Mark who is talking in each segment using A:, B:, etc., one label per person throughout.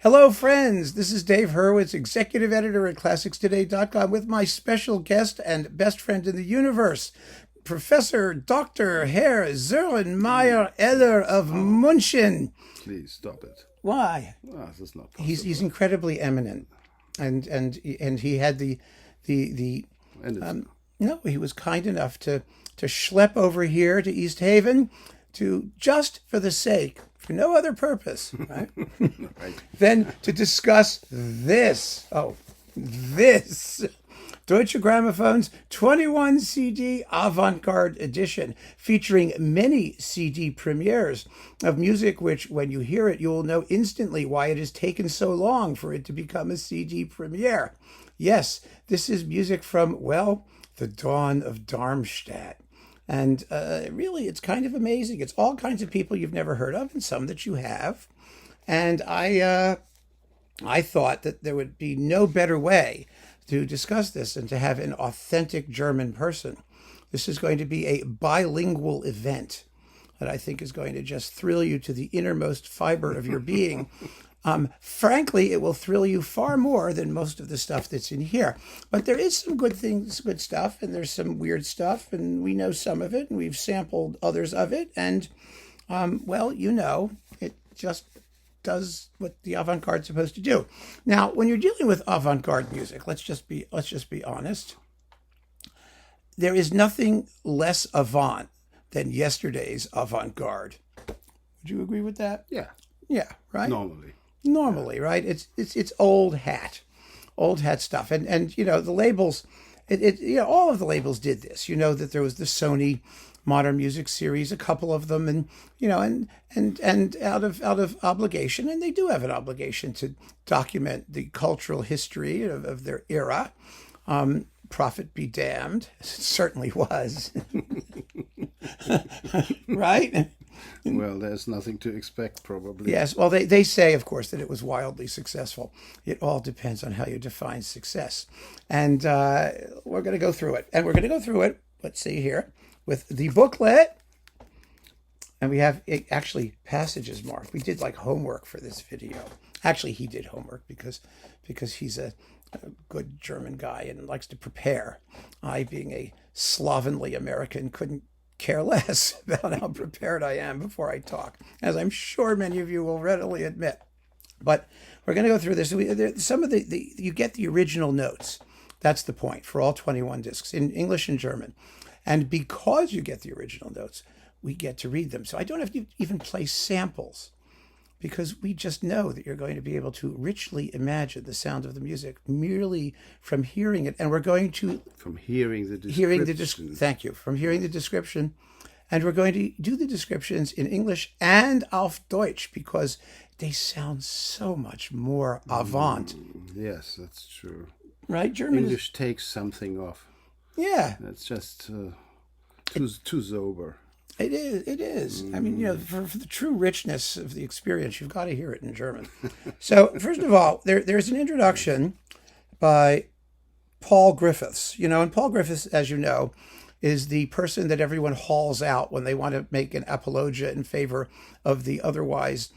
A: Hello, friends. This is Dave Hurwitz, executive editor at ClassicsToday.com, with my special guest and best friend in the universe, Professor Dr. Herr Sören Meyer-Eller of Munich.
B: Please stop it.
A: Why?
B: Oh, this is not possible.
A: He's incredibly eminent, and he had no, he was kind enough to schlep over here to East Haven, to just for the sake, for no other purpose, right?
B: Right.
A: Then to discuss this. Deutsche Grammophone's 21 CD Avant-Garde edition, featuring many CD premieres of music which, when you hear it, you will know instantly why it has taken so long for it to become a CD premiere. Yes, this is music from, well, the dawn of Darmstadt. And really, it's kind of amazing. It's all kinds of people you've never heard of and some that you have. And I thought that there would be no better way to discuss this than to have an authentic German person. This is going to be a bilingual event that I think is going to just thrill you to the innermost fiber of your being. Frankly, it will thrill you far more than most of the stuff that's in here. But there is some good things, good stuff, and there's some weird stuff, and we know some of it, and we've sampled others of it. And, well, you know, it just does what the avant-garde is supposed to do. Now, when you're dealing with avant-garde music, let's just be honest. There is nothing less avant than yesterday's avant-garde. Would you agree with that?
B: Yeah.
A: Yeah, right?
B: Normally,
A: right? It's old hat stuff. And you know, the labels, all of the labels did this. You know that there was the Sony Modern Music series, a couple of them, and you know, and out of obligation, and they do have an obligation to document the cultural history of their era. Prophet be damned, it certainly was. Right?
B: well, there's nothing to expect, probably.
A: Yes, well, they say, of course, that it was wildly successful. It all depends on how you define success. And we're going to go through it. And we're going to go through it, let's see here, with the booklet. And we have actually passages marked. We did like homework for this video. Actually, he did homework because he's a good German guy and likes to prepare. I, being a slovenly American, couldn't care less about how prepared I am before I talk, as I'm sure many of you will readily admit. But we're going to go through this. Some of you get the original notes. That's the point for all 21 discs in English and German. And because you get the original notes, we get to read them. So I don't have to even play samples, because we just know that you're going to be able to richly imagine the sound of the music merely from hearing it. And we're going to...
B: From hearing the description.
A: Thank you. From hearing the description. And we're going to do the descriptions in English and auf Deutsch, because they sound so much more avant.
B: Yes, that's true.
A: Right? German
B: English takes something off.
A: Yeah.
B: It's just too sober.
A: It is. I mean, you know, for the true richness of the experience, you've got to hear it in German. So, first of all, there's an introduction by Paul Griffiths. You know, and Paul Griffiths, as you know, is the person that everyone hauls out when they want to make an apologia in favor of the otherwise,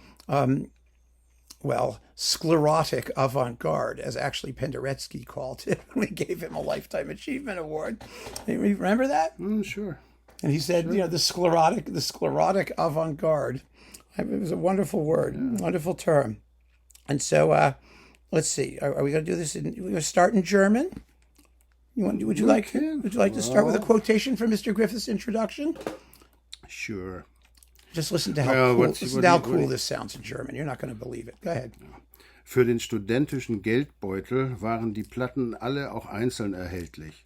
A: sclerotic avant-garde, as actually Penderecki called it when we gave him a Lifetime Achievement Award. You remember that?
B: Sure.
A: And he said, you know, the sclerotic avant-garde. It was a wonderful word, wonderful term. And so, let's see. Are we going to do this? We're going to start in German. Would you like to start with a quotation from Mr. Griffith's introduction?
B: Sure.
A: Just listen to how cool this sounds in German. You're not going to believe it. Go ahead.
B: Für den studentischen Geldbeutel waren die Platten alle auch einzeln erhältlich.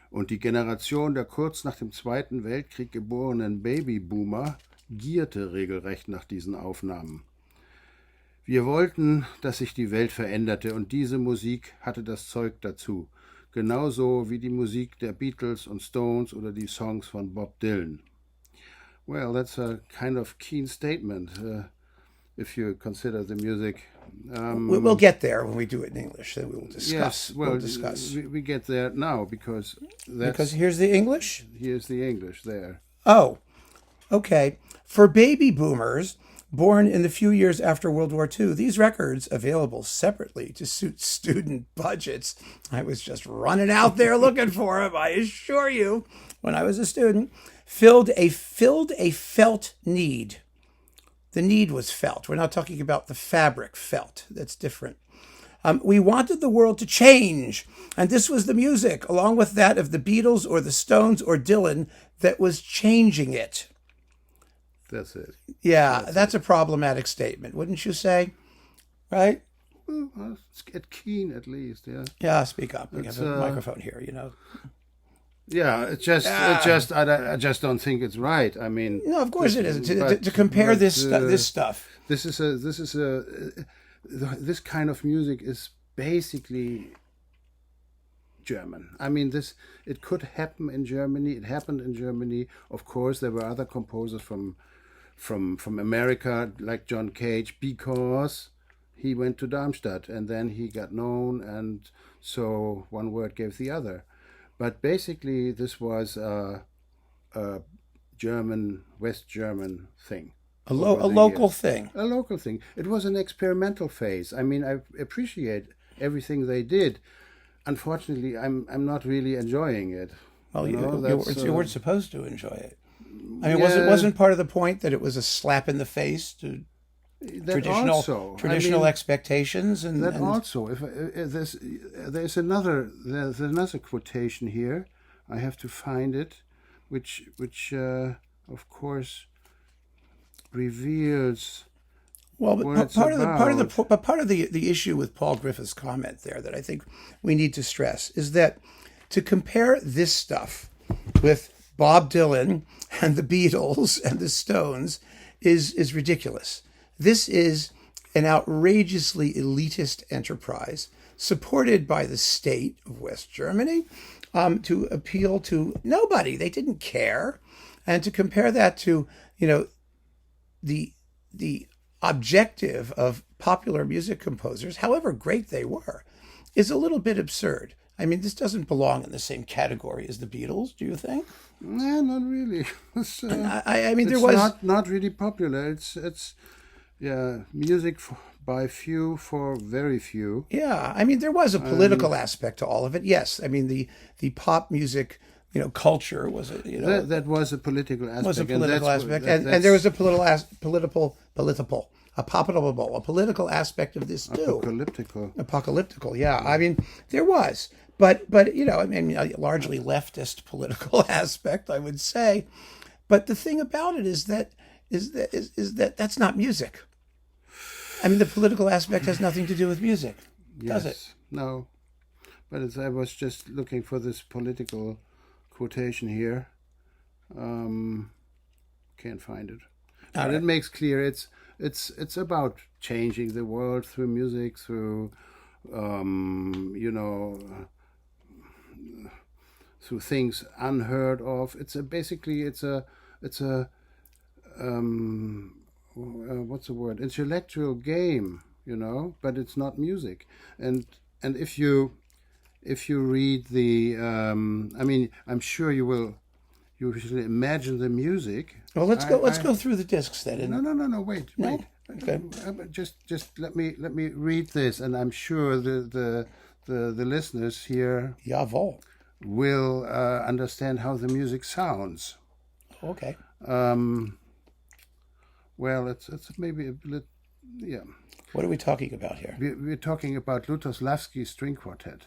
B: Und die Generation der kurz nach dem Zweiten Weltkrieg geborenen Babyboomer gierte regelrecht nach diesen Aufnahmen. Wir wollten, dass sich die Welt veränderte, und diese Musik hatte das Zeug dazu. Genauso wie die Musik der Beatles und Stones oder die Songs von Bob Dylan. Well, that's a kind of keen statement, if you consider the music.
A: We'll get there when we do it in English. Then we will discuss.
B: Yes, well, we get there now because
A: here's the English?
B: Here's the English there.
A: Oh, okay. For baby boomers, born in the few years after World War II. These records, available separately to suit student budgets, I was just running out there looking for them, I assure you, when I was a student, filled a felt need. The need was felt. We're not talking about the fabric felt. That's different. We wanted the world to change, and this was the music, along with that of the Beatles or the Stones or Dylan, that was changing it.
B: That's it.
A: Yeah, that's a problematic statement, wouldn't you say? Right?
B: Well, let's get keen at least, yeah.
A: Yeah, speak up. We have a microphone here, you know.
B: Yeah, I just don't think it's right. I mean,
A: no, of course it isn't. To compare this stuff.
B: This kind of music is basically German. I mean, it could happen in Germany. It happened in Germany. Of course, there were other composers from America, like John Cage, because he went to Darmstadt and then he got known, and so one word gave the other. But basically, this was a German, West German thing.
A: A local thing.
B: A local thing. It was an experimental phase. I mean, I appreciate everything they did. Unfortunately, I'm not really enjoying it.
A: Well, you weren't supposed to enjoy it. I mean, wasn't part of the point that it was a slap in the face to traditional expectations, and
B: also. If there's another quotation here, I have to find it, which of course reveals.
A: Well, but part of the issue with Paul Griffith's comment there that I think we need to stress is that to compare this stuff with Bob Dylan and the Beatles and the Stones is ridiculous. This is an outrageously elitist enterprise supported by the state of West Germany to appeal to nobody. They didn't care. And to compare that to, the objective of popular music composers, however great they were, is a little bit absurd. I mean, this doesn't belong in the same category as the Beatles, do you think?
B: No, not really.
A: I mean, there was
B: not really popular. It's music by few for very few.
A: Yeah, I mean, there was a political aspect to all of it. Yes, I mean the pop music, culture was
B: that was a political aspect.
A: Was a political aspect, and there was a political aspect of this too. Apocalyptical, yeah. I mean, there was, but I mean, a largely leftist political aspect, I would say. But the thing about it is that that's not music. I mean, the political aspect has nothing to do with music, does it?
B: No, but I was just looking for this political quotation here. Can't find it. But it makes clear it's about changing the world through music, through through things unheard of. It's a what's the word? Intellectual game, but it's not music. And if you read the, I mean, I'm sure you will imagine the music.
A: Well, let's go through the discs then.
B: No, wait.
A: Okay.
B: Just let me read this, and I'm sure the listeners here
A: Jawohl.
B: will understand how the music sounds.
A: Okay.
B: Well, it's maybe a bit, yeah.
A: What are we talking about here?
B: We're talking about Lutosławski's String Quartet,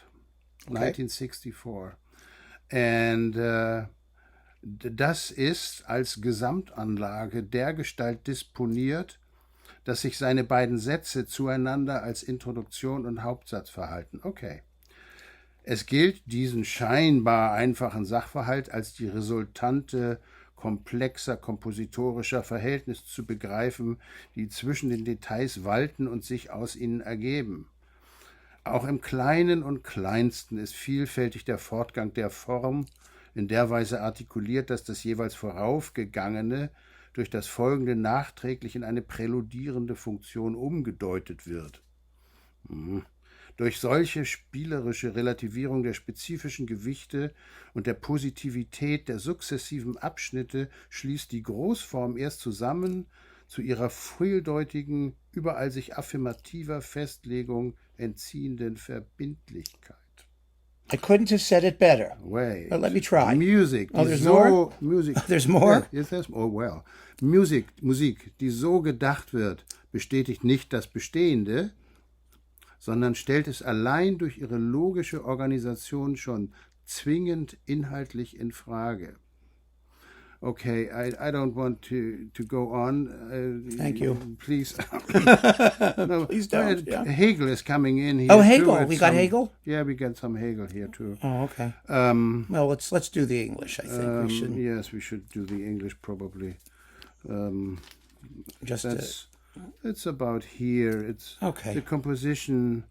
B: 1964. And das ist als Gesamtanlage dergestalt disponiert, dass sich seine beiden Sätze zueinander als Introduktion und Hauptsatz verhalten. Okay. Es gilt, diesen scheinbar einfachen Sachverhalt als die Resultante komplexer kompositorischer Verhältnisse zu begreifen, die zwischen den Details walten und sich aus ihnen ergeben. Auch im Kleinen und Kleinsten ist vielfältig der Fortgang der Form in der Weise artikuliert, dass das jeweils Voraufgegangene durch das Folgende nachträglich in eine präludierende Funktion umgedeutet wird. Durch solche spielerische Relativierung der spezifischen Gewichte und der Positivität der sukzessiven Abschnitte schließt die Großform erst zusammen, zu ihrer vieldeutigen, überall sich affirmativer Festlegung entziehenden Verbindlichkeit.
A: I couldn't have said it better.
B: Wait.
A: But let me try.
B: Musik.
A: Oh, there's more?
B: Musik.
A: There's more?
B: Yes, there's more. Oh, well. Musik, die so gedacht wird, bestätigt nicht das Bestehende, sondern stellt es allein durch ihre logische Organisation schon zwingend inhaltlich in Frage. Okay, I don't want to go on.
A: Thank you.
B: Please. No,
A: Please don't. Yeah.
B: Hegel is coming in here.
A: Oh, Hegel.
B: Too.
A: We got Hegel?
B: Yeah, we got some Hegel here too.
A: Oh, okay. Well, let's do the English, I think. We should.
B: Yes, we should do the English probably. It's about here. It's
A: okay.
B: The composition,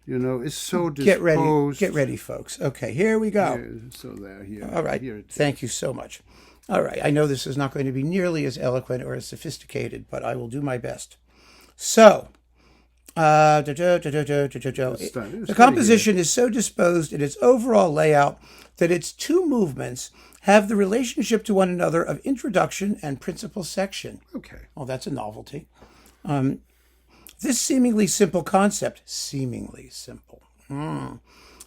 B: is so disposed.
A: Get ready, folks. Okay, here we go.
B: Here.
A: All right.
B: Here
A: Thank you so much. All right. I know this is not going to be nearly as eloquent or as sophisticated, but I will do my best. So, the composition is so disposed in its overall layout that its two movements have the relationship to one another of introduction and principal section.
B: Okay.
A: Oh, that's a novelty. This seemingly simple concept,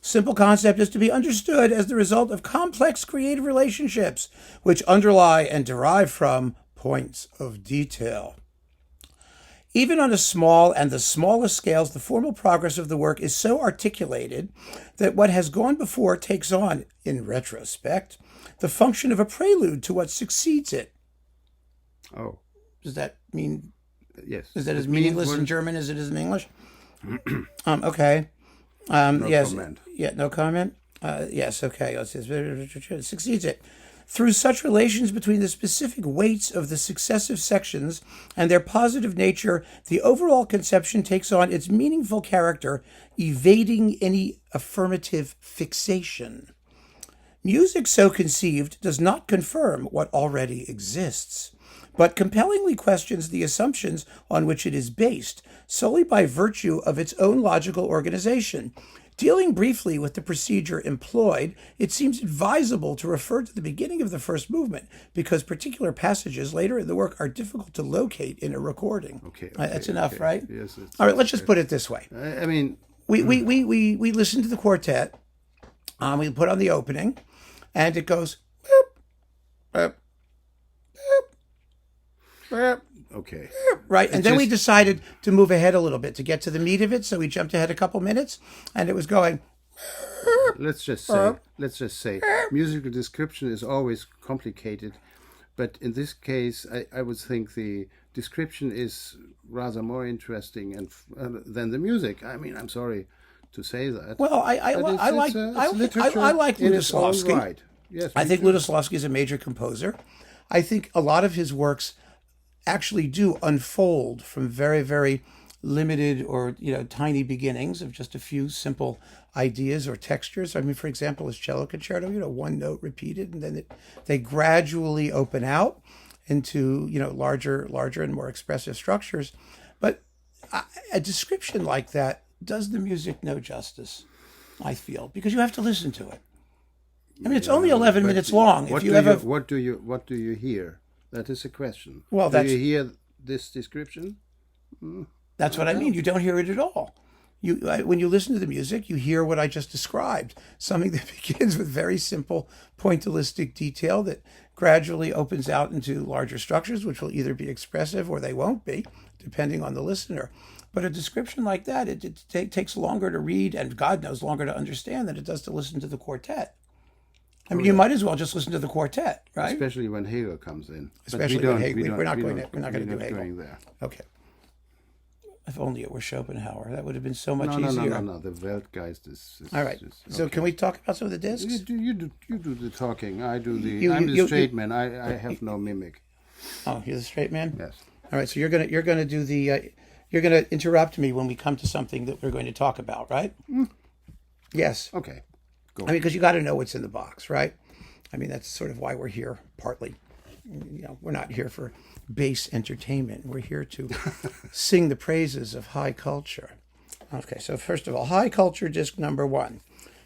A: simple concept is to be understood as the result of complex creative relationships which underlie and derive from points of detail. Even on a small and the smallest scales, the formal progress of the work is so articulated that what has gone before takes on, in retrospect, the function of a prelude to what succeeds it.
B: Oh.
A: Does that mean...
B: Yes.
A: Is that as meaningless in German as it is in English? Okay.
B: No
A: yes.
B: comment.
A: Yeah, no comment? Yes, okay. It succeeds it. Through such relations between the specific weights of the successive sections and their positive nature, the overall conception takes on its meaningful character, evading any affirmative fixation. Music so conceived does not confirm what already exists, but compellingly questions the assumptions on which it is based, solely by virtue of its own logical organization. Dealing briefly with the procedure employed, it seems advisable to refer to the beginning of the first movement, because particular passages later in the work are difficult to locate in a recording.
B: Okay.
A: That's enough, right?
B: Yes.
A: All right, let's just put it this way.
B: I mean...
A: We listen to the quartet, we put on the opening, and it goes... Boop, boop, boop,
B: okay.
A: right, and then we decided to move ahead a little bit to get to the meat of it, so we jumped ahead a couple minutes, and it was going...
B: Let's just say, musical description is always complicated, but in this case, I would think the description is rather more interesting than the music. I mean, I'm sorry to say that.
A: Well, I like Lutoslawski.
B: Right. Yes,
A: I think Lutoslawski is a major composer. I think a lot of his works actually do unfold from very, very limited or tiny beginnings of just a few simple ideas or textures. I mean, for example, his cello concerto, one note repeated, and then they gradually open out into larger and more expressive structures. But a description like that does the music no justice, I feel, because you have to listen to it. I mean, it's only 11 minutes long.
B: What do you hear? That is a question.
A: Well,
B: do you hear this description?
A: That's what I mean. You don't hear it at all. When you listen to the music, you hear what I just described, something that begins with very simple pointillistic detail that gradually opens out into larger structures, which will either be expressive or they won't be, depending on the listener. But a description like that, it takes longer to read, and God knows longer to understand than it does to listen to the quartet. I mean, you might as well just listen to the quartet, right?
B: Especially when Hegel comes in.
A: Especially when Hegel. We're not going to do Hegel.
B: Going there.
A: Okay. If only it were Schopenhauer. That would have been so much easier.
B: No. The Weltgeist is
A: all right.
B: Okay.
A: So can we talk about some of the discs?
B: You do the talking. I do the... I'm the straight man. I have no mimic.
A: Oh, you're the straight man?
B: Yes.
A: All right. So you're gonna do the... you're going to interrupt me when we come to something that we're going to talk about, right? Yes.
B: Okay. Go.
A: I mean, because you got to know what's in the box, right? I mean, that's sort of why we're here, partly. We're not here for base entertainment. We're here to sing the praises of high culture. Okay, so first of all, high culture disc number 1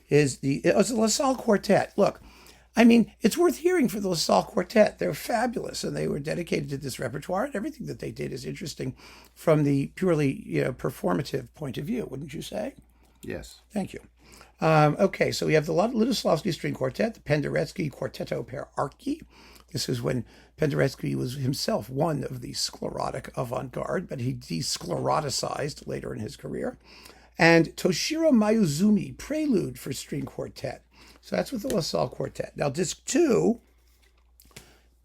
A: is the La Salle Quartet. Look, I mean, it's worth hearing for the LaSalle Quartet. They're fabulous, and they were dedicated to this repertoire, and everything that they did is interesting from the purely performative point of view, wouldn't you say?
B: Yes.
A: Thank you. Okay, so we have the Ludoslavsky String Quartet, the Penderecki Quartetto per Archi. This is when Penderecki was himself one of the sclerotic avant-garde, but he descleroticized later in his career. And Toshiro Mayuzumi, Prelude for String Quartet. So that's with the LaSalle Quartet. Now, disc 2,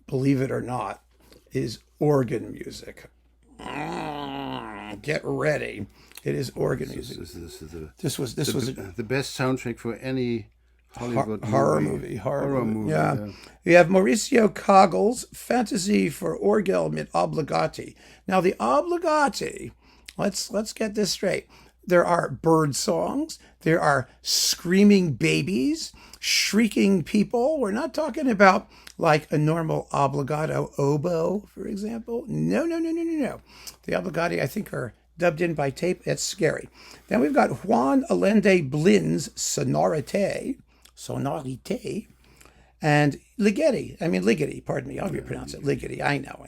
A: believe it or not, is organ music. Get ready. It is organ music. This was
B: the best soundtrack for any Hollywood
A: horror movie. Yeah. We have Mauricio Coggle's Fantasy for Orgel mit Obligati. Now, the Obligati, let's get this straight. There are bird songs. There are screaming babies, shrieking people. We're not talking about like a normal obligato oboe, for example. No. The obligati, I think, are dubbed in by tape. It's scary. Then we've got Juan Allende Blin's Sonorité, and Ligeti, pardon me, I'll pronounce it, Ligeti, I know.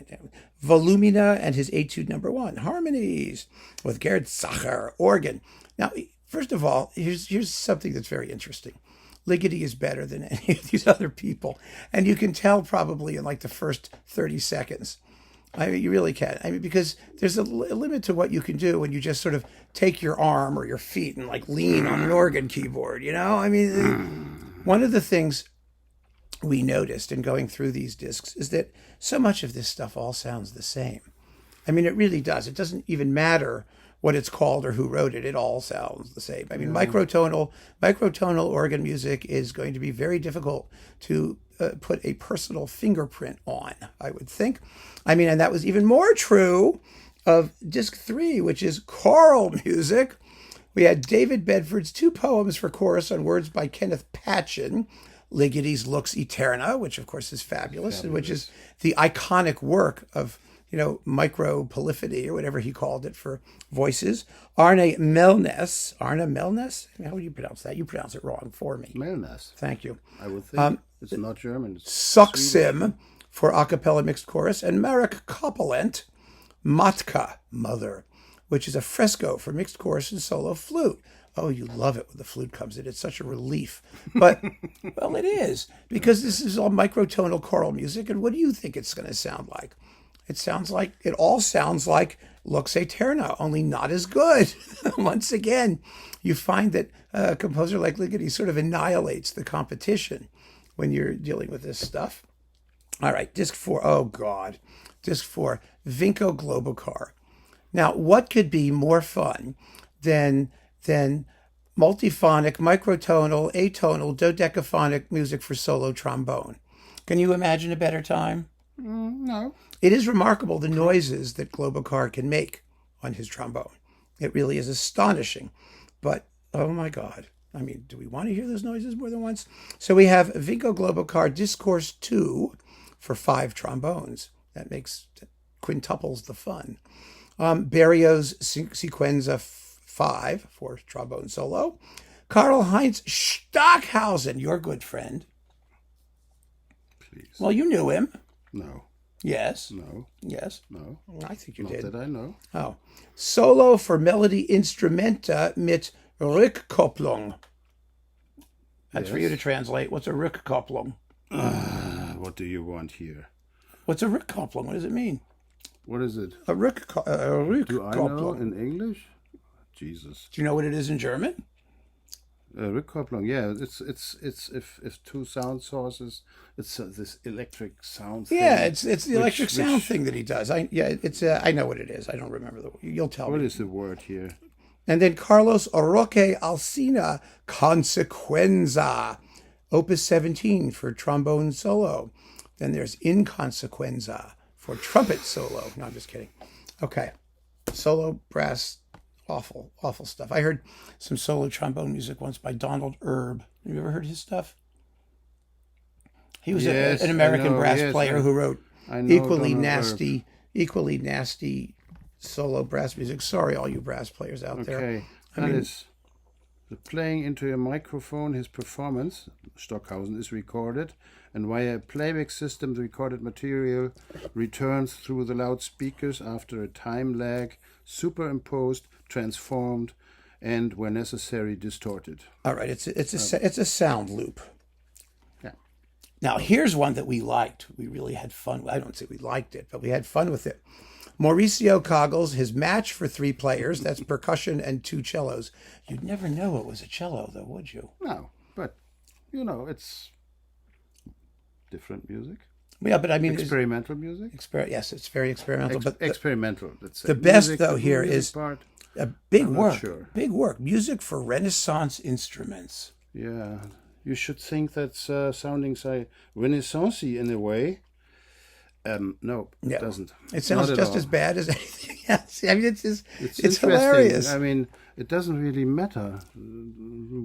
A: Volumina and his Etude No. 1, Harmonies, with Gerd Sacher, organ. Now, first of all, here's something that's very interesting. Ligeti is better than any of these other people, and you can tell probably in like the first 30 seconds. I mean, you really can. I mean, because there's a limit to what you can do when you just sort of take your arm or your feet and like lean on an organ keyboard, you know? I mean, one of the things we noticed in going through these discs is that so much of this stuff all sounds the same. I mean, it really does. It doesn't even matter what it's called or who wrote it. It all sounds the same. I mean, microtonal organ music is going to be very difficult to put a personal fingerprint on, I would think. I mean, and that was even more true of disc 3, which is choral music. We had David Bedford's 2 poems for chorus on words by Kenneth Patchen, Ligeti's Lux Eterna, which of course is fabulous. And which is the iconic work of, micro polyphony or whatever he called it for voices. Arne Melness. How would you pronounce that? You pronounce it wrong for me.
B: Melness.
A: Thank you.
B: I would think it's not German.
A: Suxim for a cappella mixed chorus, and Marek Kopelent, Matka, Mother, which is a fresco for mixed chorus and solo flute. Oh, you love it when the flute comes in. It's such a relief. But, well, it is, because this is all microtonal choral music. And what do you think it's going to sound like? It all sounds like Lux Aeterna, only not as good. Once again, you find that a composer like Ligeti sort of annihilates the competition when you're dealing with this stuff. All right, disc 4. Oh, God. Disc 4, Vinko Globokar. Now, what could be more fun than multiphonic, microtonal, atonal, dodecaphonic music for solo trombone? Can you imagine a better time?
B: No.
A: It is remarkable the noises that Globokar can make on his trombone. It really is astonishing. But, oh my God. I mean, do we want to hear those noises more than once? So we have Vinko Globokar Discourse 2 for 5 trombones. That quintuples the fun. Berrios Sequenza 5 for trombone solo. Karl-Heinz Stockhausen, your good friend.
B: Please.
A: Well, you knew him.
B: No.
A: Yes.
B: No.
A: Yes.
B: No.
A: I think you
B: Not
A: did.
B: that I know.
A: Oh. Solo for Melody Instrumenta mit Rückkopplung. That's for you to translate. What's a Rückkopplung?
B: What do you want here?
A: What's a Rückkopplung? What does it mean?
B: What is it?
A: A Rückkopplung.
B: Do I know in English? Jesus.
A: Do you know what it is in German?
B: Rückkopplung, yeah, it's if two sound sources, it's this electric sound thing.
A: Yeah, it's the electric sound thing that he does. I know what it is. I don't remember you'll tell me.
B: What is the word here?
A: And then Carlos Roque Alsina, Consequenza, Opus 17 for trombone solo. Then there's Inconsequenza for trumpet solo. No, I'm just kidding. Okay, solo brass. Awful stuff. I heard some solo trombone music once by Donald Erb. Have you ever heard his stuff? He was an American brass player who wrote equally nasty solo brass music. Sorry, all you brass players out there.
B: I mean, The playing into a microphone, his performance, Stockhausen, is recorded, and via a playback system, the recorded material returns through the loudspeakers after a time lag, superimposed, transformed, and, where necessary, distorted.
A: All right, it's a sound loop.
B: Yeah.
A: Now, here's one that we liked. We really had fun. I don't say we liked it, but we had fun with it. Mauricio Coggles, his match for 3 players. That's percussion and 2 cellos. You'd never know it was a cello, though, would you?
B: No, but, it's different music.
A: Yeah, but I mean...
B: Experimental music?
A: Yes, it's very experimental. But
B: experimental, let's say.
A: The best,
B: music,
A: though, here is
B: part,
A: a big work.
B: Sure.
A: Big work. Music for Renaissance instruments.
B: Yeah, you should think that's sounding Renaissance-y in a way. No, it doesn't.
A: It sounds just as bad as anything else. I mean, it's hilarious.
B: I mean, it doesn't really matter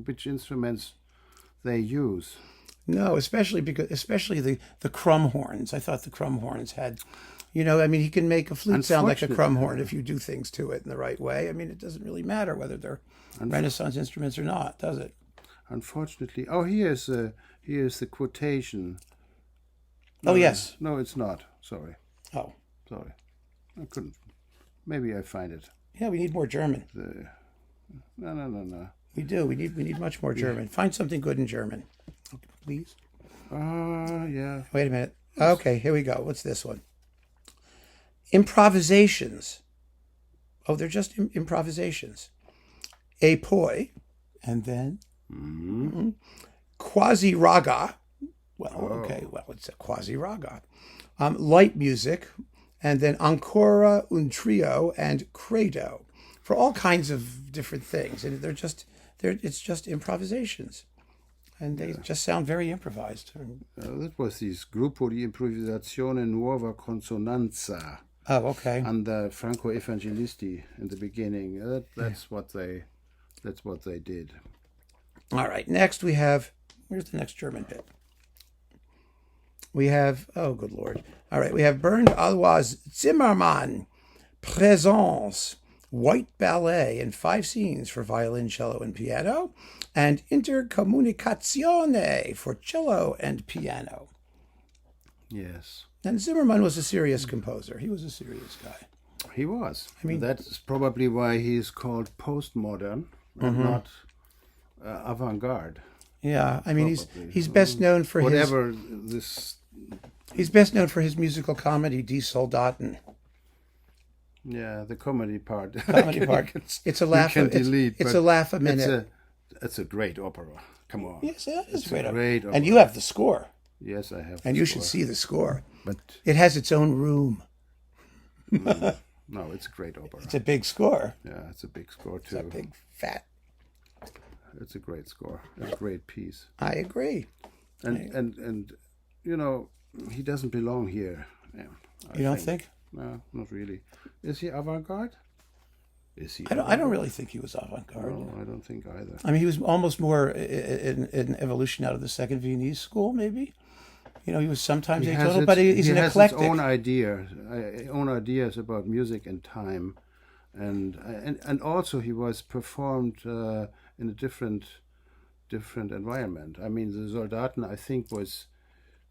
B: which instruments they use.
A: No, especially the crumb horns. I thought the crumb horns had, I mean, he can make a flute sound like a crumb horn if you do things to it in the right way. I mean, it doesn't really matter whether they're Renaissance instruments or not, does it?
B: Unfortunately. Oh, here's the quotation.
A: No, yes.
B: No, it's not. Sorry.
A: Oh.
B: Sorry. I couldn't. Maybe I find it.
A: Yeah, we need more German.
B: No.
A: We do. We need much more German. Yeah. Find something good in German, please.
B: Yeah.
A: Wait a minute. Okay, here we go. What's this one? Improvisations. Oh, they're just improvisations. E poi, and then quasi raga. Well, okay. Well, it's a quasi raga. Light music, and then ancora un trio and credo, for all kinds of different things, and it's just improvisations, and they just sound very improvised.
B: That was this Gruppo di Improvvisazione Nuova Consonanza.
A: Oh, okay.
B: Under Franco Evangelisti in the beginning. That's what they did.
A: All right. Next we have. Where's the next German bit? We have, oh, good Lord. All right, we have Bernd Alois Zimmermann, Présence, White Ballet, and 5 scenes for violin, cello, and piano, and Intercomunicazione for cello and piano.
B: Yes.
A: And Zimmermann was a serious composer. He was a serious guy.
B: He was. I mean, that's probably why he's called postmodern and not avant-garde.
A: Yeah, I mean, he's best known for He's best known for his musical comedy, Die Soldaten.
B: Yeah, the comedy part.
A: It's a laugh. It's a laugh a minute.
B: It's a great opera. Come on.
A: Yes, it's a great opera.
B: opera.
A: And you have the score.
B: Yes, I have.
A: And you should see the score.
B: But
A: it has its own room.
B: No, it's a great opera.
A: It's a big score.
B: Yeah, it's a big score too.
A: It's a big fat.
B: It's a great score. It's a great piece.
A: I agree.
B: And he doesn't belong here. Yeah,
A: you don't think?
B: No, not really. Is he avant-garde? Is he?
A: I don't really think he was avant-garde.
B: No, I don't think either.
A: I mean, he was almost more an evolution out of the Second Viennese School, maybe. He was sometimes atonal, but he's an eclectic.
B: He has his own ideas about music and time, and also he was performed in a different environment. I mean, the Soldaten, I think, was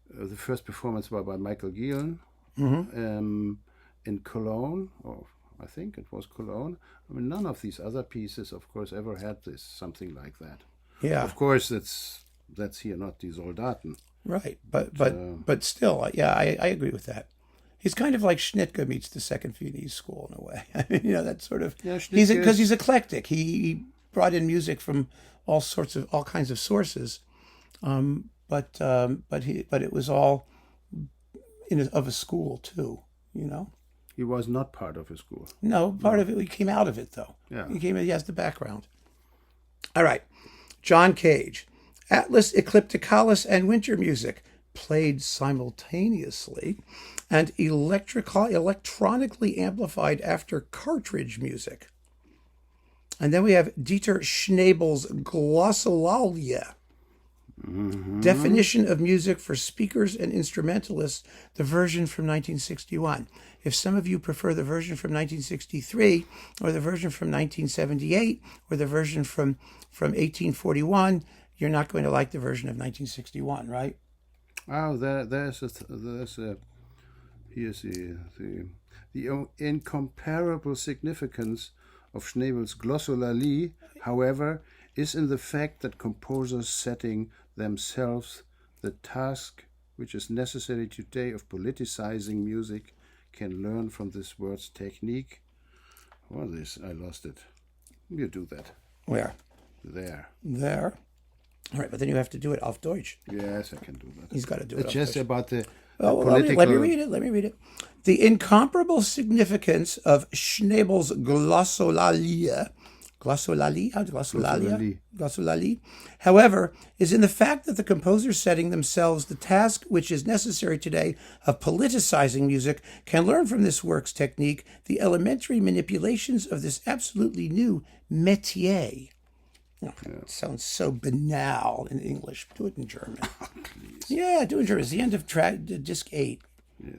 B: the first performance by Michael Gielen in Cologne, or I think it was Cologne. I mean, none of these other pieces, of course, ever had something like that.
A: Yeah.
B: Of course, that's here not die Soldaten.
A: Right, but still, yeah, I agree with that. He's kind of like Schnittke meets the Second Viennese School in a way. I mean, that sort of. Yeah, because he's eclectic. He brought in music from all kinds of sources, but it was all of a school too.
B: He was not part of a school.
A: No, part of it. He came out of it though.
B: Yeah,
A: he has the background. All right, John Cage. Atlas Eclipticalis and Winter Music, played simultaneously, and electronically amplified after cartridge music. And then we have Dieter Schnabel's Glossolalia. Definition of music for speakers and instrumentalists, the version from 1961. If some of you prefer the version from 1963 or the version from 1978 or the version from 1841, you're not going to like the version of 1961, right?
B: Oh, here's the incomparable significance of Schnabel's glossolalie, however, is in the fact that composers setting themselves the task which is necessary today of politicizing music can learn from this word's technique. What is this? I lost it. You do that.
A: Where?
B: There.
A: All right, but then you have to do it auf Deutsch.
B: Yes, I can do that.
A: He's got to do it
B: It's
A: auf
B: just
A: Deutsch.
B: about the
A: Let me read it. The incomparable significance of Schnabel's glossolalie, however, is in the fact that the composers setting themselves the task which is necessary today of politicizing music can learn from this work's technique the elementary manipulations of this absolutely new métier. Oh, it sounds so banal in English. Do it in German.
B: Please.
A: Yeah, do it in German. It's the end of disc 8.
B: Yeah.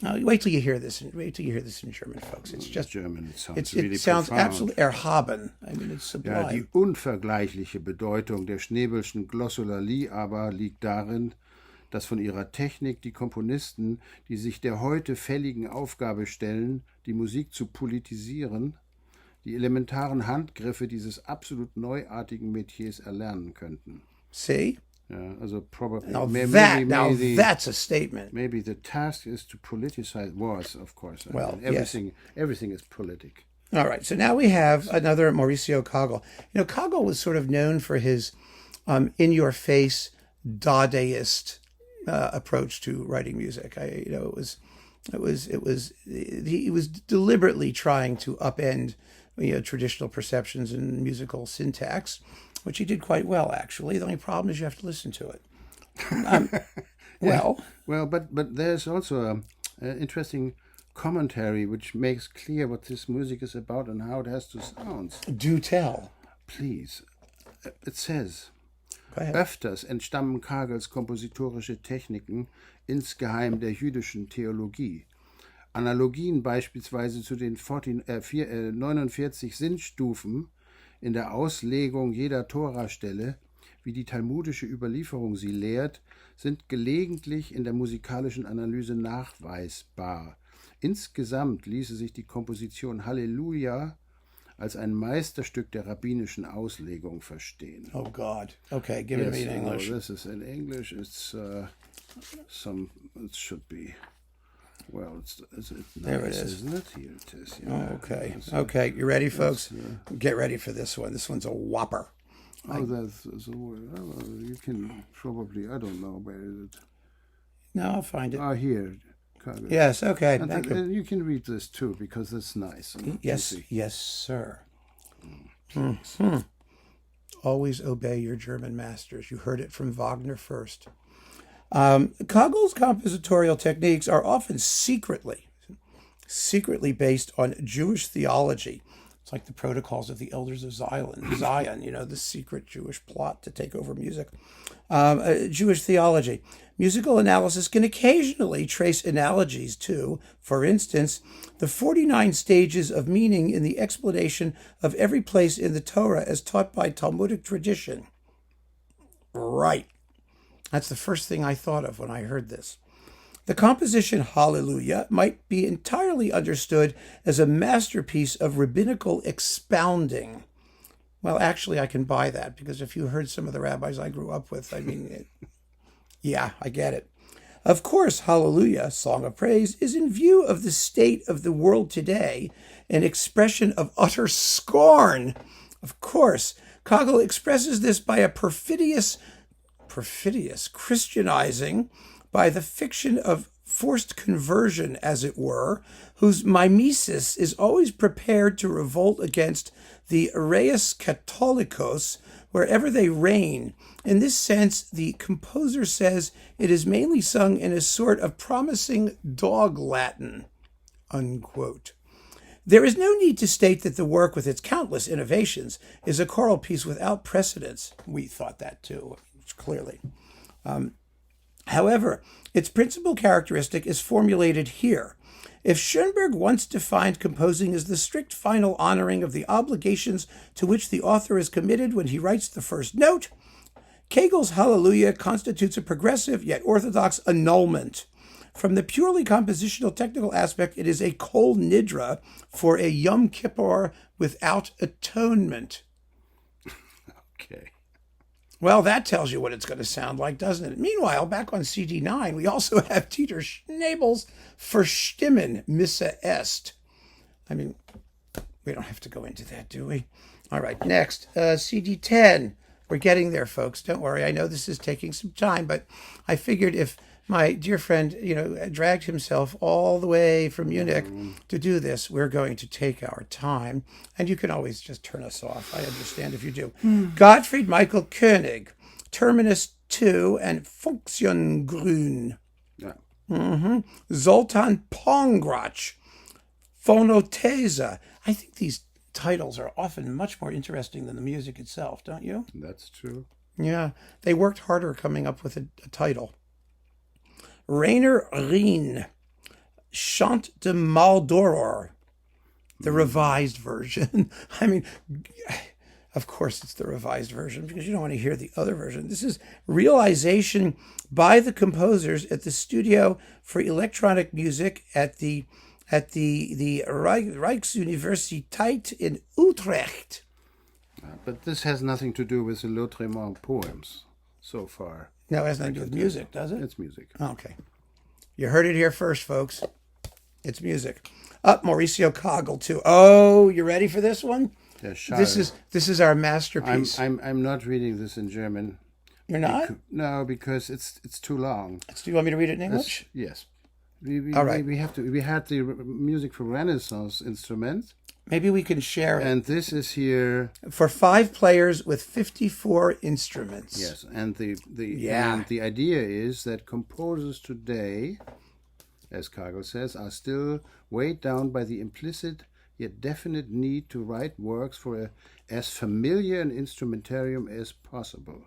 A: Now, wait till you hear this. Wait till you hear this in German, folks. It's just
B: German.
A: It sounds absolutely erhaben. I mean, it's sublime.
B: Ja, die unvergleichliche Bedeutung der Schnabelschen Glossolalie aber liegt darin, dass von ihrer Technik die Komponisten, die sich der heute fälligen Aufgabe stellen, die Musik zu politisieren, die elementaren Handgriffe dieses absolut neuartigen Metiers erlernen könnten.
A: See?
B: Ja, also probably.
A: Now that's a statement.
B: Maybe the task is to politicize wars, of course.
A: Well,
B: everything is politic.
A: All right, so now we have another Mauricio Kagel. You know, Kagel was sort of known for his in-your-face Dadaist approach to writing music. He was deliberately trying to upend traditional perceptions and musical syntax, which he did quite well, actually. The only problem is you have to listen to it.
B: But there's also an interesting commentary which makes clear what this music is about and how it has to sound.
A: Do tell.
B: Please. It says,
A: Go ahead.
B: Öfters entstammen Kagels kompositorische Techniken insgeheim der jüdischen Theologie. Analogien beispielsweise zu den 49 Sinnstufen in der Auslegung jeder Torastelle, wie die talmudische Überlieferung sie lehrt, sind gelegentlich in der musikalischen Analyse nachweisbar. Insgesamt ließe sich die Komposition Halleluja als ein Meisterstück der rabbinischen Auslegung verstehen.
A: Oh God. Okay, give it to me in English.
B: This is in English. It's it should be. Well, it's
A: there
B: nice,
A: it is.
B: Isn't it? Here it is.
A: Yeah. Oh, okay. Okay, you ready, folks? Get ready for this one. This one's a whopper.
B: You can probably, I don't know, where is it?
A: No, I'll find it.
B: Here.
A: Yes, okay. Thank you.
B: And you can read this too, because it's nice.
A: Yes, sir. Mm-hmm. Always obey your German masters. You heard it from Wagner first. Kagel's compositorial techniques are often secretly based on Jewish theology. It's like the protocols of the elders of Zion, the secret Jewish plot to take over music. Jewish theology. Musical analysis can occasionally trace analogies to, for instance, the 49 stages of meaning in the explanation of every place in the Torah as taught by Talmudic tradition. Right. That's the first thing I thought of when I heard this. The composition Hallelujah might be entirely understood as a masterpiece of rabbinical expounding. Well, actually, I can buy that, because if you heard some of the rabbis I grew up with, I get it. Of course, Hallelujah, Song of Praise, is in view of the state of the world today, an expression of utter scorn. Of course, Kagel expresses this by a perfidious Christianizing, by the fiction of forced conversion, as it were, whose mimesis is always prepared to revolt against the Reis Catholicos wherever they reign. In this sense, the composer says it is mainly sung in a sort of promising dog Latin, unquote. There is no need to state that the work, with its countless innovations, is a choral piece without precedence. We thought that too. clearly. However, its principal characteristic is formulated here. If Schoenberg once defined composing as the strict final honoring of the obligations to which the author is committed when he writes the first note, Kegel's Hallelujah constitutes a progressive yet orthodox annulment. From the purely compositional technical aspect, it is a kol nidra for a Yom Kippur without atonement.
B: Okay.
A: Well, that tells you what it's going to sound like, doesn't it? Meanwhile, back on CD 9, we also have Dieter Schnabel's Verstimmen Missa Est. I mean, we don't have to go into that, do we? All right, next, CD 10. We're getting there, folks. Don't worry. I know this is taking some time, but I figured if my dear friend, dragged himself all the way from Munich to do this, we're going to take our time. And you can always just turn us off. I understand if you do. Gottfried Michael Koenig, Terminus 2 and Funktiongrün.
B: Yeah.
A: Zoltan Pongrach, Phonothese. I think these titles are often much more interesting than the music itself, don't you?
B: That's true.
A: Yeah, they worked harder coming up with a title. Rainer Rien, Chant de Maldoror, the revised version. I mean, of course it's the revised version because you don't want to hear the other version. This is realization by the composers at the Studio for Electronic Music at the Rijksuniversiteit in Utrecht.
B: But this has nothing to do with the Lautréamont poems so far.
A: No, it has nothing to do with music, does it?
B: It's music.
A: Okay. You heard it here first, folks. It's music. Mauricio Kagel, too. Oh, you ready for this one?
B: Yeah,
A: This is our masterpiece.
B: I'm not reading this in German.
A: You're not?
B: No, because it's too long.
A: Do you want me to read it in English?
B: Yes.
A: All right.
B: We had the music for Renaissance instruments.
A: Maybe we can share it.
B: And this is here
A: For 5 players with 54 instruments.
B: Yes, and the idea is that composers today, as Kagel says, are still weighed down by the implicit yet definite need to write works for as familiar an instrumentarium as possible,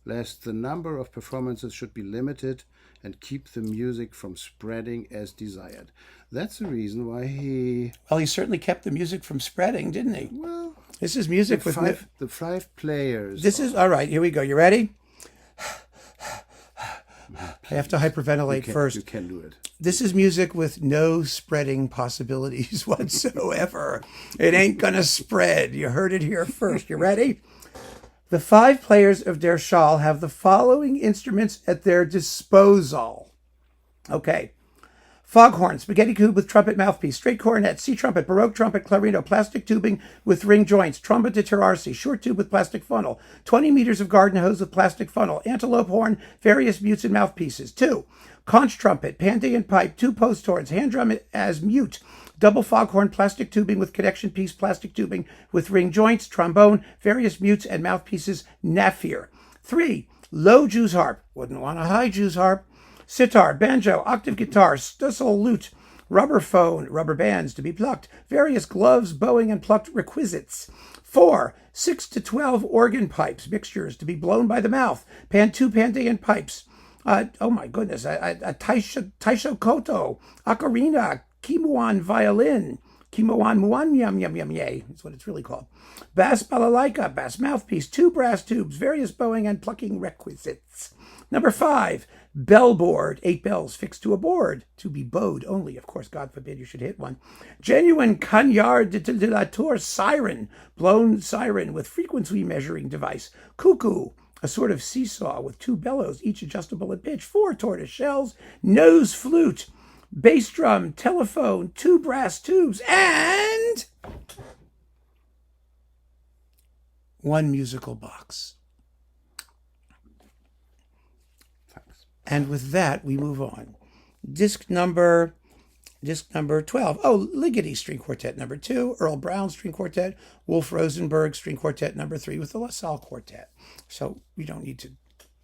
B: lest the number of performances should be limited and keep the music from spreading as desired. That's the reason why he...
A: Well, he certainly kept the music from spreading, didn't he?
B: Well...
A: This is music with...
B: The 5 players...
A: This is... All right, here we go. You ready? I have to hyperventilate first.
B: You can do it.
A: This is music with no spreading possibilities whatsoever. It ain't gonna spread. You heard it here first. You ready? The 5 players of Der Schall have the following instruments at their disposal. Okay. Foghorn, spaghetti tube with trumpet mouthpiece, straight cornet, C trumpet, baroque trumpet, clarino, plastic tubing with ring joints, trombone de terrarsi, short tube with plastic funnel, 20 meters of garden hose with plastic funnel, antelope horn, various mutes and mouthpieces. 2. Conch trumpet, Pandean pipe, 2 post horns, hand drum as mute, double foghorn, plastic tubing with connection piece, plastic tubing with ring joints, trombone, various mutes and mouthpieces, Naffir. 3. Low Jew's harp, wouldn't want a high Jew's harp, sitar, banjo, octave guitar, stussel lute, rubber phone, rubber bands to be plucked, various gloves, bowing, and plucked requisites. 4. 6 to 12 organ pipes, mixtures to be blown by the mouth, 2 Pandean pipes. Oh my goodness, a taisho koto, ocarina, kimuan violin, kimuan muan yum yum yum yay, that's what it's really called. Bass balalaika, bass mouthpiece, 2 brass tubes, various bowing and plucking requisites. Number 5, bell board, 8 bells fixed to a board, to be bowed only. Of course, God forbid you should hit one. Genuine cagnard de la tour siren, blown siren with frequency measuring device. Cuckoo, a sort of seesaw with 2 bellows, each adjustable in pitch. 4 tortoise shells, nose flute, bass drum, telephone, 2 brass tubes, and 1 musical box. And with that, we move on. Disc number 12. Oh, Ligeti String Quartet number 2, Earl Brown String Quartet, Wolf Rosenberg String Quartet number 3 with the LaSalle Quartet. So we don't need to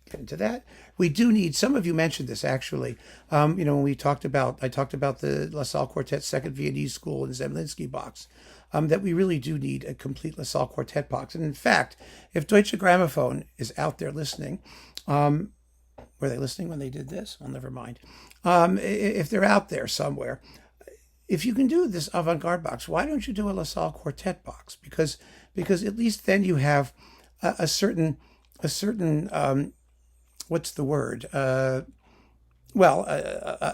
A: get into that. We do need, some of you mentioned this actually, when I talked about the LaSalle Quartet Second Viennese School and Zemlinsky box. that we really do need a complete LaSalle quartet box. And in fact, if Deutsche Grammophon is out there listening, were they listening when they did this? Well, never mind. If they're out there somewhere, if you can do this Avant-Garde box, why don't you do a LaSalle quartet box? Because at least then you have a certain what's the word? A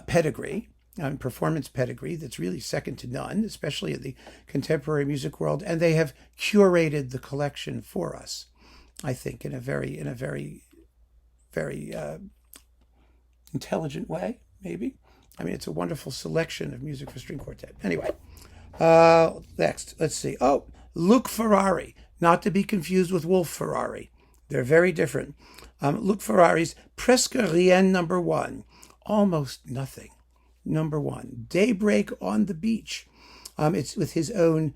A: pedigree, performance pedigree that's really second to none, especially in the contemporary music world. And they have curated the collection for us, I think, in a very intelligent way, maybe. I mean, it's a wonderful selection of music for string quartet. Anyway, next, let's see. Oh, Luc Ferrari, not to be confused with Wolf Ferrari. They're very different. Luc Ferrari's Presque Rien number 1, Almost Nothing, number 1. Daybreak on the Beach. It's with his own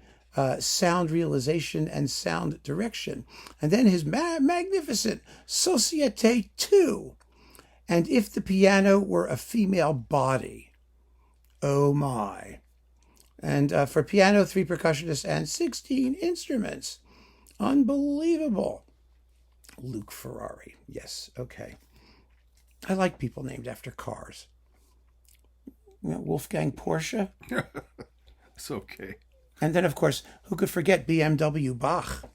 A: sound realization and sound direction. And then his magnificent Société 2. And If the Piano Were a Female Body. Oh my. And for piano, 3 percussionists and 16 instruments. Unbelievable. Luc Ferrari. Yes, okay. I like people named after cars. Wolfgang Porsche.
B: It's okay.
A: And then, of course, who could forget BMW Bach,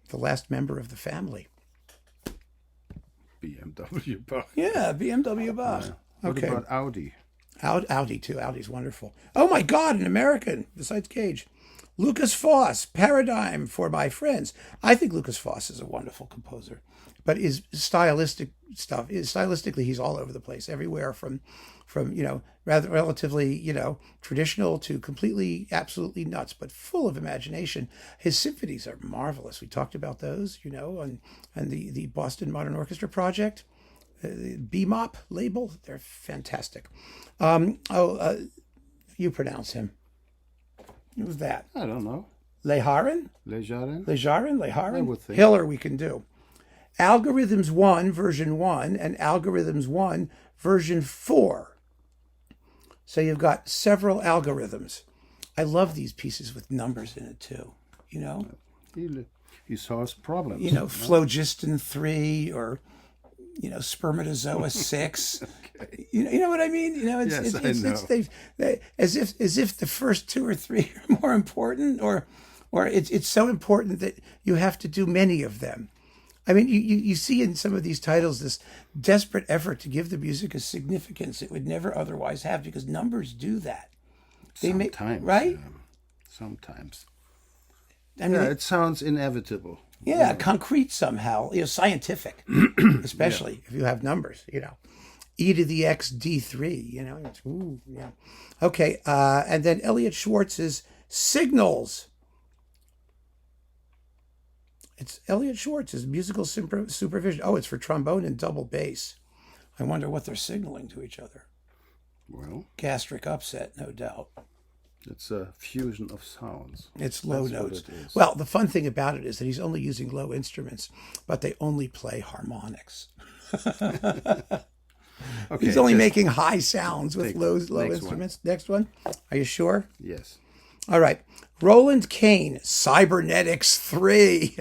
A: the last member of the family.
B: BMW Bach.
A: Yeah, BMW Bach.
B: Yeah. What about Audi?
A: Audi, too. Audi's wonderful. Oh, my God, an American, besides Cage. Lucas Foss, Paradigm for My Friends. I think Lucas Foss is a wonderful composer, but his stylistically, he's all over the place, everywhere from rather relatively, traditional to completely, absolutely nuts, but full of imagination. His symphonies are marvelous. We talked about those, and the Boston Modern Orchestra Project, the BMOP label, they're fantastic. You pronounce him. Who's that?
B: I don't know.
A: Lejarin?
B: Lejarin? I would think.
A: Hiller we can do. Algorithms 1, version 1, and Algorithms 1, version 4. So you've got several algorithms. I love these pieces with numbers in it too,
B: He solves problems.
A: Phlogiston 3 or, spermatozoa 6.
B: Okay.
A: You know what I mean?
B: Yes, I know.
A: As if the first 2 or 3 are more important, or it's so important that you have to do many of them. I mean, you see in some of these titles this desperate effort to give the music a significance it would never otherwise have, because numbers do that.
B: Sometimes,
A: right?
B: Sometimes.
A: I mean,
B: it sounds inevitable.
A: Yeah, concrete somehow, scientific, especially if you have numbers, E to the X D3, it's, ooh, yeah. Okay, and then Elliot Schwartz's Signals. It's Elliot Schwartz's musical supervision. Oh, it's for trombone and double bass. I wonder what they're signaling to each other.
B: Well,
A: gastric upset, no doubt.
B: It's a fusion of sounds.
A: It's low
B: That's
A: notes.
B: what it is.
A: Well, the fun thing about it is that he's only using low instruments, but they only play harmonics.
B: Okay,
A: he's only making high sounds with low instruments.
B: One.
A: Next one. Are you sure?
B: Yes.
A: All right. Roland Kane, Cybernetics 3.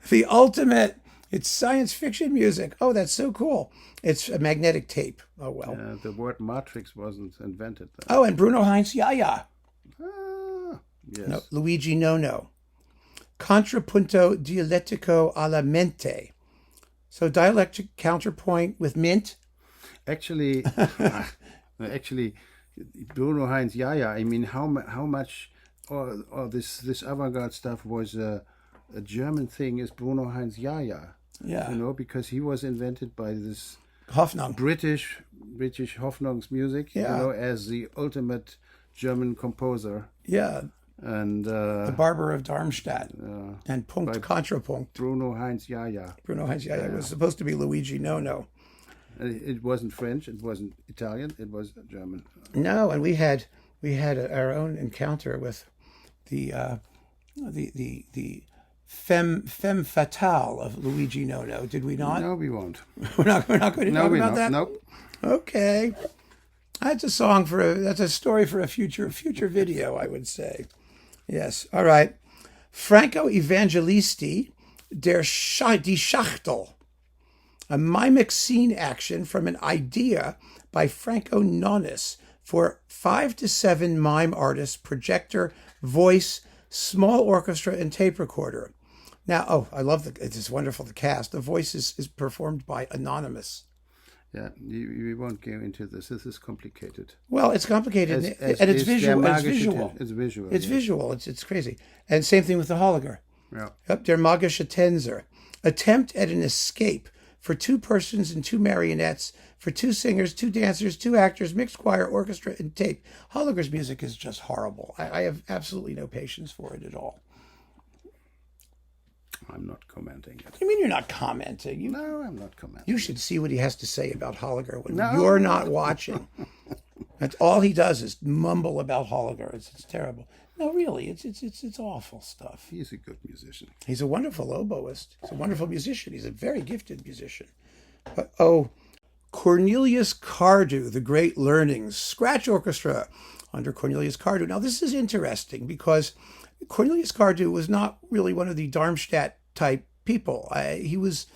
A: The ultimate. It's science fiction music. Oh, that's so cool. It's a magnetic tape. Oh, well.
B: The word matrix wasn't invented then.
A: Oh, and Bruno Heinz Yaya.
B: Ah, yes.
A: No, Luigi Nono. Contrapunto dialettico alla mente. So dialectic counterpoint with mint.
B: Actually, Bruno Heinz Yaya. I mean, how much or this avant-garde stuff was a German thing is Bruno Heinz Yaya.
A: Yeah.
B: Because he was invented by this
A: Hoffnung.
B: British Hoffnung's music.
A: Yeah.
B: As the ultimate German composer.
A: Yeah.
B: And
A: the Barber of Darmstadt and Punkt Contrapunkt.
B: Bruno Heinz Yaya.
A: Bruno Heinz Yaya was supposed to be Luigi Nono.
B: It wasn't French. It wasn't Italian. It was German.
A: No, and we had our own encounter with the femme fatale of Luigi Nono. Did we not?
B: No, we won't.
A: We're not going to talk about that.
B: Nope.
A: Okay, that's a story for a future video, I would say. Yes. All right. Franco Evangelisti, Die Schachtel, a mimic scene action from an idea by Franco Nonis for 5 to 7 mime artists, projector, voice, small orchestra, and tape recorder. Now, I love it's wonderful, the cast. The voice is performed by Anonymous.
B: Yeah, we won't go into this. This is complicated.
A: Well, it's complicated, and it's visual. It's visual.
B: It's visual.
A: It's visual. It's crazy. And same thing with the Holliger.
B: Yeah.
A: Yep, Der Magische Tänzer. Attempt at an escape for 2 persons and 2 marionettes, for 2 singers, 2 dancers, 2 actors, mixed choir, orchestra, and tape. Holliger's music is just horrible. I have absolutely no patience for it at all.
B: I'm not commenting it.
A: You mean you're not commenting?
B: No, I'm not commenting.
A: You should see what he has to say about Holliger when you're not watching. That's all he does is mumble about Holliger. It's terrible. No, really, it's awful stuff.
B: He's a good musician.
A: He's a wonderful oboist. He's a wonderful musician. He's a very gifted musician. But Cornelius Cardew, The Great Learnings, Scratch Orchestra under Cornelius Cardew. Now, this is interesting because Cornelius Cardew was not really one of the Darmstadt type people. He was,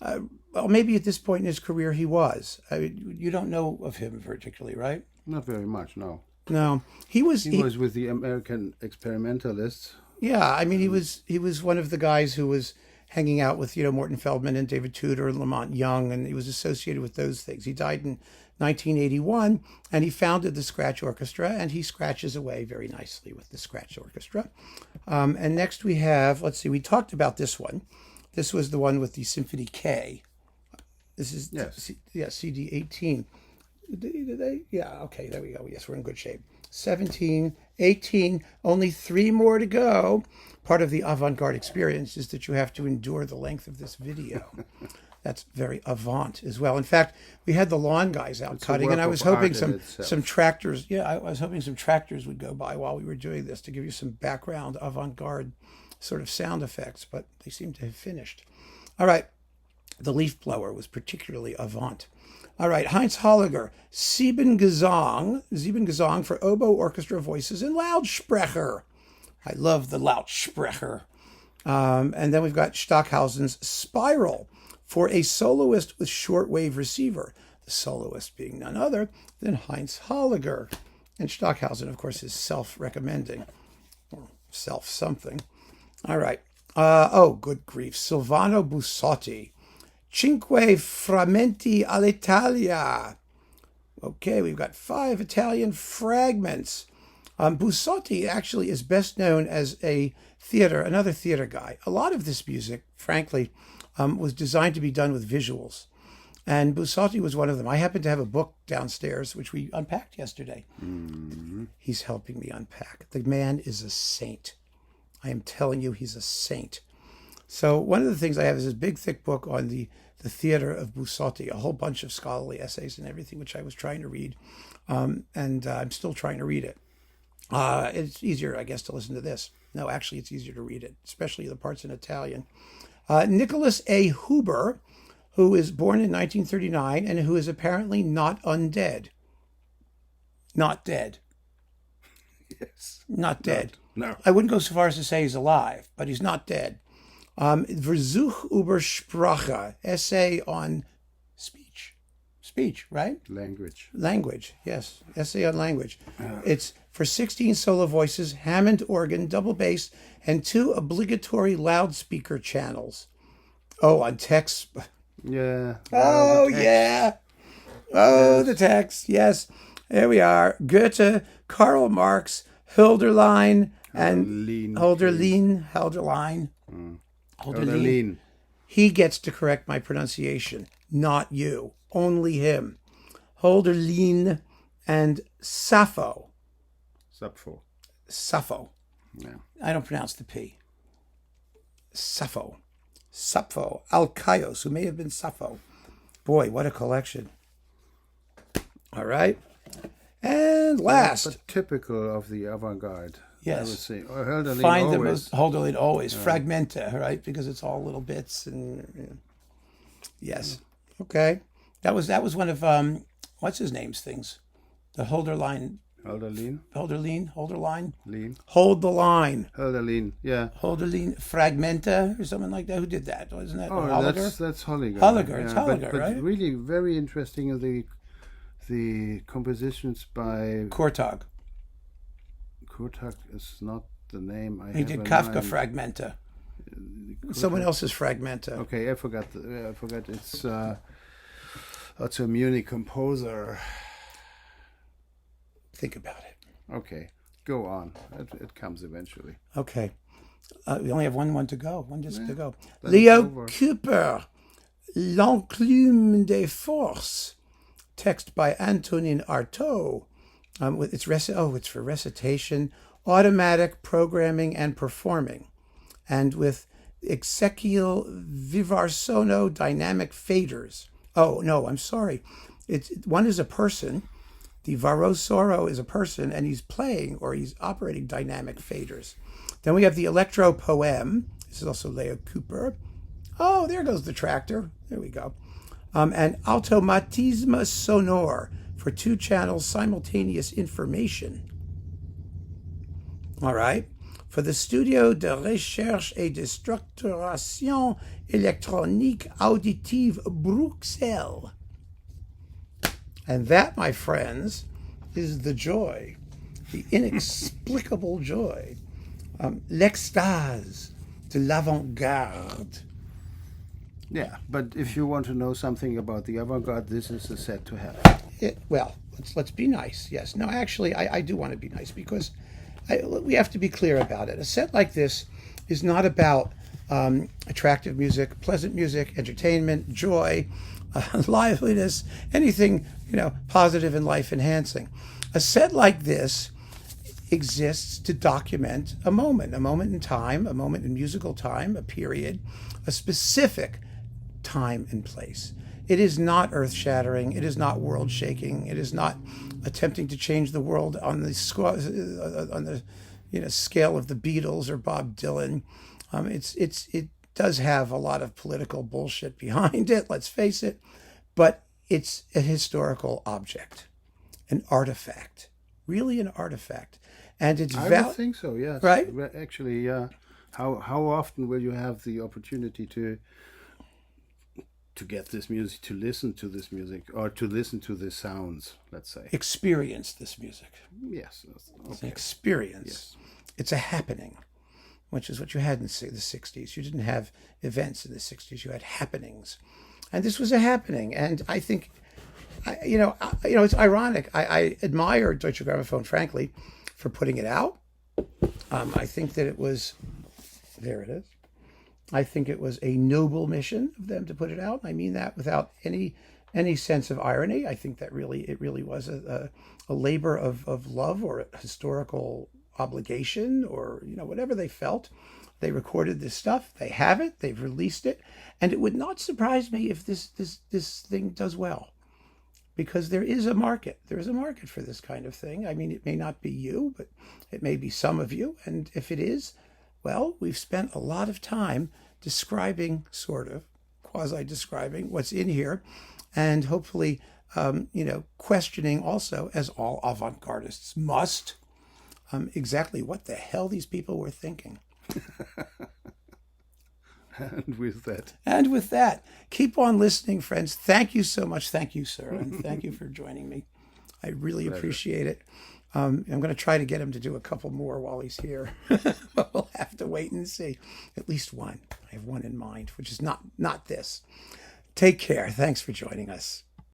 A: well, maybe at this point in his career he was. You don't know of him particularly, right?
B: Not very much, no.
A: No, he was
B: with the American experimentalists.
A: Yeah, I mean, he was one of the guys who was hanging out with, Morton Feldman and David Tudor and Lamont Young, and he was associated with those things. He died in 1981, and he founded the Scratch Orchestra, and he scratches away very nicely with the Scratch Orchestra. And next we have, let's see, we talked about this one. This was the one with the Symphony K. This is CD 18. Did they? Yeah, okay, there we go. Yes, we're in good shape. 17, 18, only 3 more to go. Part of the avant-garde experience is that you have to endure the length of this video. That's very avant as well. In fact, we had the lawn guys out cutting, and I was hoping some tractors. Yeah, I was hoping some tractors would go by while we were doing this to give you some background avant-garde sort of sound effects, but they seem to have finished. All right, the leaf blower was particularly avant. All right, Heinz Holliger, Siebengesang for oboe, orchestra, voices, and Lautsprecher. I love the Lautsprecher. And then we've got Stockhausen's Spiral for a soloist with shortwave receiver. The soloist being none other than Heinz Holliger. And Stockhausen, of course, is self-recommending, or self-something. All right. Good grief. Silvano Bussotti. Cinque frammenti all'Italia. Okay, we've got 5 Italian fragments. Bussotti actually is best known as another theater guy. A lot of this music, frankly, was designed to be done with visuals. And Bussotti was one of them. I happen to have a book downstairs, which we unpacked yesterday. Mm-hmm. He's helping me unpack. The man is a saint. I am telling you, he's a saint. So one of the things I have is this big, thick book on the theater of Bussotti, a whole bunch of scholarly essays and everything, which I was trying to read. And I'm still trying to read it. It's easier, I guess, to listen to this. No, actually, it's easier to read it, especially the parts in Italian. Nicholas A. Huber, who is born in 1939 and who is apparently not undead. Not dead.
B: Yes.
A: Not dead.
B: No.
A: I wouldn't go so far as to say he's alive, but he's not dead. Versuch über Sprache, essay on speech. Speech, right? Language, yes. Essay on language. It's for 16 solo voices, Hammond organ, double bass, and 2 obligatory loudspeaker channels. Oh, on text.
B: Yeah.
A: Oh, yeah. Oh, yes. The text, yes. There we are. Goethe, Karl Marx, Hölderlin, and Hölderlin. He gets to correct my pronunciation, not you. Only him. Hölderlin and Sappho. Yeah. I don't pronounce the P. Sappho. Alkaios, who may have been Sappho. Boy, what a collection. All right. And last.
B: But typical of the avant-garde.
A: Yes.
B: I would say. Hölderlin
A: Find
B: always.
A: the most Hölderlin always. Fragmenta, right? Because it's all little bits. And yes. Okay. That was one of what's his name's things. The Hölderlin.
B: Hölderlin.
A: Holderline.
B: Lean.
A: Hold the line.
B: Hölderlin, yeah.
A: Holderlin Fragmenta or something like that. Who did that? Wasn't that
B: Oh,
A: Holliger?
B: that's Holliger.
A: Holliger, it's Holliger,
B: but
A: right?
B: really very interesting the compositions by
A: Kortag.
B: Kurtak is not the name I
A: He
B: have
A: did
B: in
A: Kafka
B: mind.
A: Fragmenta.
B: Kurtak.
A: Someone else's Fragmenta.
B: Okay, I forgot. It's a Munich composer.
A: Think about it.
B: Okay, go on. It comes eventually.
A: Okay. We only have one to go. One disc to go.
B: Then
A: Leo
B: it's over.
A: Cooper, L'Enclume des Forces. Text by Antonin Artaud. It's for recitation, automatic programming and performing. And with Exequiel Vivarsono dynamic faders. Oh, no, I'm sorry. One is a person. The Varosoro is a person, and he's playing or he's operating dynamic faders. Then we have the Electro Poem. This is also Leo Cooper. Oh, there goes the tractor. There we go. And Automatisme Sonore for 2 channels simultaneous information. All right. For the Studio de Recherche et de Structuration Électronique Auditive Bruxelles. And that, my friends, is the joy, the inexplicable joy, l'extase de l'avant-garde.
B: Yeah, but if you want to know something about the avant-garde, this is the set to have.
A: Let's be nice. Yes. No, actually, I do want to be nice because we have to be clear about it. A set like this is not about attractive music, pleasant music, entertainment, joy, liveliness, anything, positive and life enhancing. A set like this exists to document a moment in time, a moment in musical time, a period, a specific time and place. It is not earth-shattering. It is not world-shaking. It is not attempting to change the world on the scale of the Beatles or Bob Dylan. It does have a lot of political bullshit behind it. Let's face it, but it's a historical object, an artifact, really an artifact, and it's
B: I would think so. Yes,
A: right.
B: Actually, yeah. How often will you have the opportunity to get this music, to listen to this music, or to listen to the sounds? Let's say
A: experience this music.
B: Yes, okay.
A: It's an experience.
B: Yes.
A: It's a happening, which is what you had in the 60s. You didn't have events in the 60s. You had happenings. And this was a happening. And I think, it's ironic. I admire Deutsche Grammophon, frankly, for putting it out. I think that it was, there it is. I think it was a noble mission of them to put it out. I mean that without any sense of irony. I think that it really was a labor of love or a historical obligation or whatever they felt. They recorded this stuff. They have it. They've released it, and it would not surprise me if this thing does well, because there is a market. There is a market for this kind of thing. I mean, it may not be you, but it may be some of you, and if it is, well, we've spent a lot of time describing, sort of quasi-describing what's in here, and hopefully, questioning also, as all avant-gardists must, exactly what the hell these people were thinking.
B: And
A: with that, keep on listening, friends. Thank you so much. Thank you, sir. And thank you for joining me. I really appreciate it. I'm going to try to get him to do a couple more while he's here. But we'll have to wait and see. At least one. I have one in mind, which is not this. Take care. Thanks for joining us.